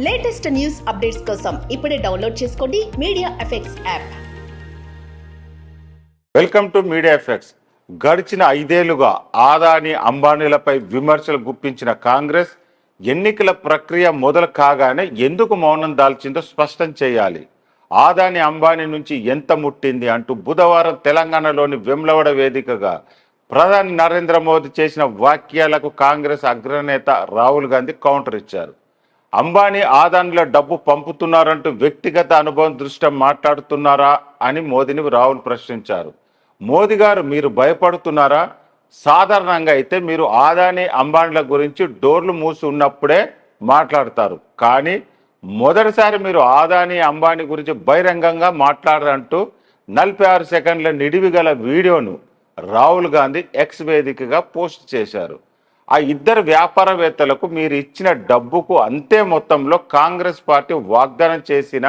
Latest news updates కోసం ఇప్పుడే download చేసుకోండి media effects app. Welcome to media effects. గడిచిన 5 ఏళ్లుగా ఆదాని అంబానీలపై విమర్శలు గుప్పించిన కాంగ్రెస్ ఎన్నికల ప్రక్రియ మొదలు కాగానే ఎందుకు మౌనం దాల్చిందో స్పష్టం చేయాలి. ఆదాని అంబానీ నుంచి ఎంత ముట్టింది అంటూ బుధవారం తెలంగాణలోని వెమ్లవాడ వేదికగా ప్రధాని నరేంద్ర మోదీ చేసిన వ్యాఖ్యలకు కాంగ్రెస్ అగ్రనేత రాహుల్ గాంధీ కౌంటర్ ఇచ్చారు. అంబానీ ఆదానిలో డబ్బు పంపుతున్నారంటూ వ్యక్తిగత అనుభవం దృష్ట్యా మాట్లాడుతున్నారా అని మోదీని రాహుల్ ప్రశ్నించారు. మోదీ గారు, మీరు భయపడుతున్నారా? సాధారణంగా అయితే మీరు ఆదాని అంబానీల గురించి డోర్లు మూసి ఉన్నప్పుడే మాట్లాడతారు, కానీ మొదటిసారి మీరు ఆదాని అంబానీ గురించి బహిరంగంగా మాట్లాడారంటూ 46 సెకండ్ల నిడివి గల వీడియోను రాహుల్ గాంధీ ఎక్స్ వేదికగా పోస్ట్ చేశారు. ఆ ఇద్దరు వ్యాపారవేత్తలకు మీరు ఇచ్చిన డబ్బుకు అంతే మొత్తంలో కాంగ్రెస్ పార్టీ వాగ్దానం చేసిన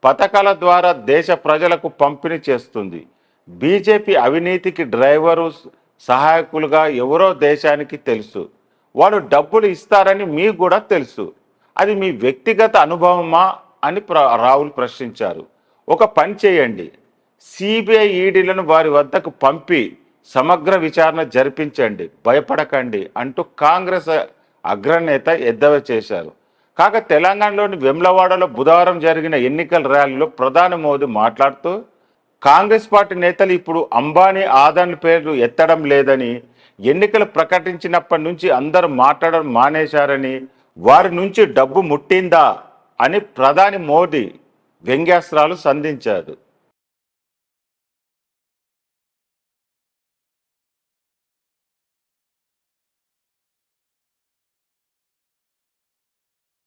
పథకాల ద్వారా దేశ ప్రజలకు పంపిణీ చేస్తుంది. బీజేపీ అవినీతికి డ్రైవరు, సహాయకులుగా ఎవరో దేశానికి తెలుసు. వాళ్ళు డబ్బులు ఇస్తారని మీకు కూడా తెలుసు. అది మీ వ్యక్తిగత అనుభవమా అని రాహుల్ ప్రశ్నించారు. ఒక పని చేయండి, సిబిఐ ఈడీలను వారి వద్దకు పంపి సమగ్ర విచారణ జరిపించండి, భయపడకండి అంటూ కాంగ్రెస్ అగ్రనేత ఎద్దేవా చేశారు. కాగా తెలంగాణలోని వెమ్లవాడలో బుధవారం జరిగిన ఎన్నికల ర్యాలీలో ప్రధాని మోదీ మాట్లాడుతూ, కాంగ్రెస్ పార్టీ నేతలు ఇప్పుడు అంబానీ ఆదాని పేర్లు ఎత్తడం లేదని, ఎన్నికలు ప్రకటించినప్పటి నుంచి అందరూ మాట్లాడడం మానేశారని, వారి నుంచి డబ్బు ముట్టిందా అని ప్రధాని మోదీ వ్యంగ్యాస్త్రాలు సంధించారు.